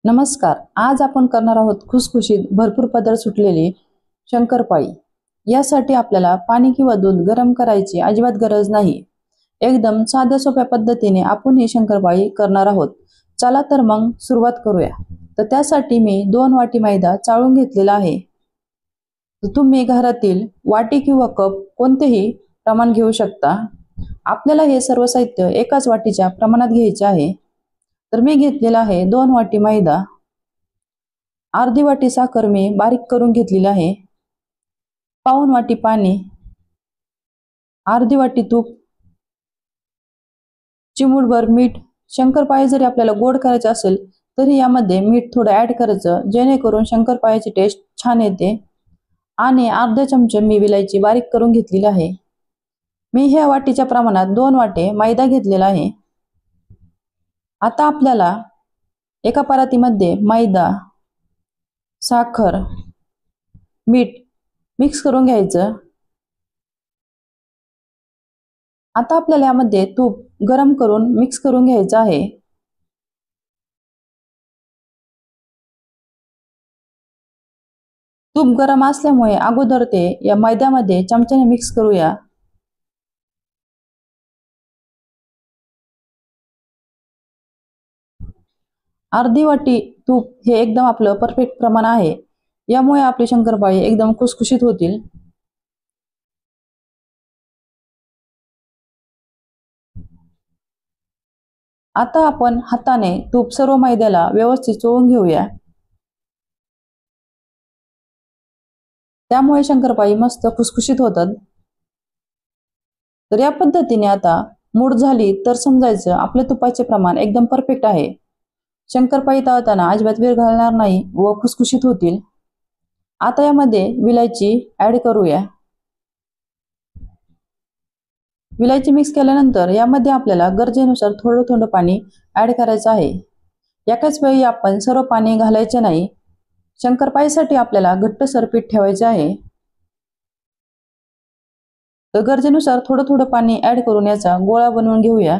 नमस्कार. आज आपण करणार आहोत खुसखुशीत भरपूर पदर सुटलेली शंकरपाळी। यासाठी आपल्याला पाणी किंवा दूध गरम करायची अजिबात गरज नाही। एकदम साध्या सोप्या पद्धतीने आपण ही शंकरपाळी करणार आहोत। चला तर मग सुरुवात करूया। तर त्यासाठी मी 2 वाटी मैदा चाळून घेतलेला आहे। तुम्ही घरातील वाटी किंवा कप कोणतेही प्रमाण घेऊ शकता। आपल्याला हे सर्व साहित्य एकाच वाटीच्या प्रमाणात घ्यायचे आहे। तर मी घेतलेला आहे 2 वाटी मैदा, अर्धी वाटी साखर मी बारीक करून घेतलेली आहे, पाऊण वाटी पाणी, अर्धी वाटी तूप, चिमूटभर मीठ। शंकरपाळी जरी आपल्याला गोड करायचे असेल तरी यामध्ये मीठ थोडं ऍड करायचं, जेणेकरून शंकरपाळीची टेस्ट छान येते। आणि अर्धा चमचा मी विलायची बारीक करून घेतलेली आहे। मी ह्या वाटीच्या प्रमाणात 2 वाटे मैदा घेतलेला आहे। आता आपल्याला एका परातीमध्ये मैदा, साखर, मीठ मिक्स करून घ्यायचं। आता आपल्याला यामध्ये तूप गरम करून मिक्स करून घ्यायचं आहे। तूप गरम असल्यामुळे अगोदर ते या मैद्यामध्ये चमच्याने मिक्स करूया। अर्धी वाटी तूप हे एकदम आपलं परफेक्ट प्रमाण आहे। यामुळे आपली शंकरपाळी एकदम खुसखुशीत होतील। आता आपण हाताने तूप सर्व मैद्याला व्यवस्थित चोळून घेऊया। त्यामुळे शंकरपाळी मस्त खुसखुशीत होतात। तर या पद्धतीने आता मूड झाली तर समजायचं आपल्या तुपाचे प्रमाण एकदम परफेक्ट आहे। शंकरपाळी तळताना अजिबात वेळ घालणार नाही व खुसखुशीत होतील। आता यामध्ये विलायची ऍड करूया। विलायची मिक्स केल्यानंतर यामध्ये आपल्याला गरजेनुसार थोडं थोडं पाणी ऍड करायचं आहे। एकाच वेळी आपण सर्व पाणी घालायचे नाही। शंकरपाळीसाठी आपल्याला घट्टसर पीठ ठेवायचे आहे। तर गरजेनुसार थोडं थोडं पाणी ऍड करून याचा गोळा बनवून घेऊया।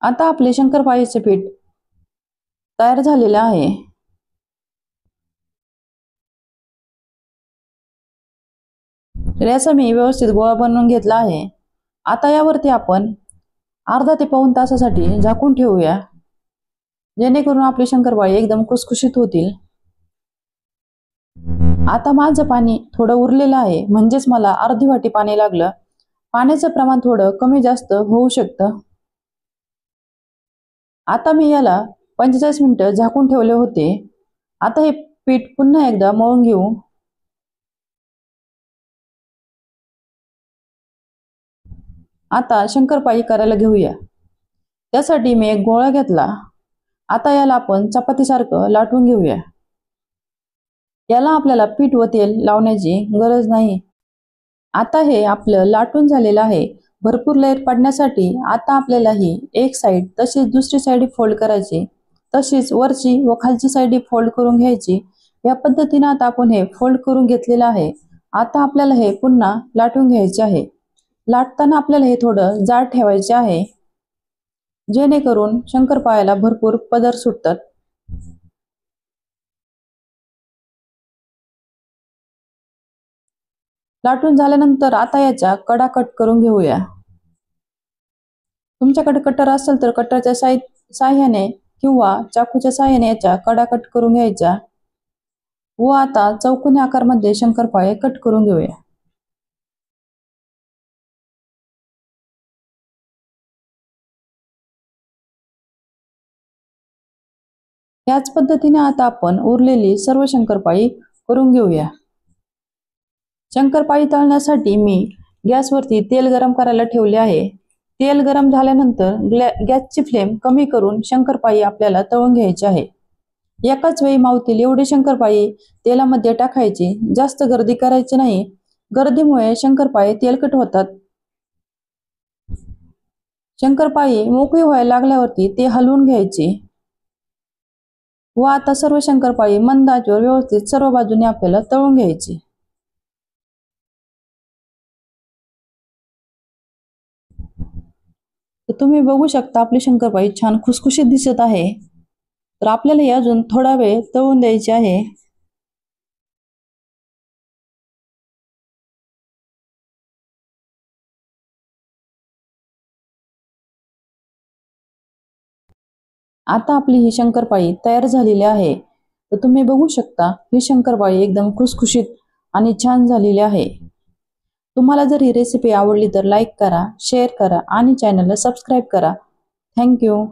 आता आपले शंकरपाळीचे पीठ तयार झालेले आहे। तर याचा मी व्यवस्थित गोळा बनवून घेतला आहे। आता यावरती आपण अर्धा ते पाऊण तासासाठी झाकून ठेवूया, जेणेकरून आपली शंकरपाळी एकदम खुसखुशीत होतील। आता माझं पाणी थोडं उरलेलं आहे, म्हणजेच मला अर्धी वाटी पाणी लागलं। पाण्याचं प्रमाण थोडं कमी जास्त होऊ शकतं। आता मी याला 45 मिनिटं झाकून ठेवले होते। आता हे पीठ पुन्हा एकदा मळून घेऊ। आता शंकरपाळी करायला घेऊया। त्यासाठी मी एक गोळा घेतला। आता याला आपण चपातीसारखं लाटून घेऊया। याला आपल्याला पीठ व तेल लावण्याची गरज नाही। आता हे आपलं लाटून झालेलं आहे। भरपूर लेयर पडण्यासाठी आता आपल्याला ही एक साइड तशीच दुसरी साइड फोल्ड करायची, तशीच वरची व खालची साइड फोल्ड करून घ्यायची। या पद्धतीने आता आपण हे फोल्ड करून घेतलेलं आहे। आता आपल्याला हे पुन्हा लाटून घ्यायचे आहे। लाटताना आपल्याला हे थोडं जाड ठेवायचे आहे, जेणेकरून शंकरपाळ्याला भरपूर पदर सुटतात। लाटून झाल्यानंतर आता याच्या कडा कट करून घेऊया। तुमच्याकडे कटर असेल तर कटरच्या साह्याने किंवा चाकूच्या साह्याने याच्या कडा कट करून घ्यायच्या व आता चौकोनी आकारमध्ये शंकरपाळे कट करून घेऊया। याच पद्धतीने आता आपण उरलेली सर्व शंकरपाळी करून घेऊया। शंकरपाळी तळण्यासाठी मी गॅसवरती तेल गरम करायला ठेवले आहे। तेल गरम झाल्यानंतर गॅसची फ्लेम कमी करून शंकरपाळी आपल्याला तळून घ्यायची आहे। एकाच वेळी मावतील एवढी शंकरपाळी तेलामध्ये टाकायची, जास्त गर्दी करायची नाही। गर्दीमुळे शंकरपाळी तेलकट होतात। शंकरपाळी मोकळी व्हायला लागल्यावरती ते हलवून घ्यायची व आता सर्व शंकरपाळी मंद आचेवर व्यवस्थित सर्व बाजूने आपल्याला तळून घ्यायची। तर तुम्ही बघू शकता आपली शंकरपाळी छान खुसखुशीत दिसत आहे। तर आपल्याला ही अजून थोडा वेळ तळून द्यायची आहे। आता आपली ही शंकरपाळी तयार झालेली आहे। तर तुम्ही बघू शकता ही शंकरपाळी एकदम खुसखुशीत आणि छान झालेली आहे। तुम्हाला जर ही रेसिपी आवडली तर लाईक करा, शेअर करा आणि चॅनलला सबस्क्राईब करा। थँक्यू।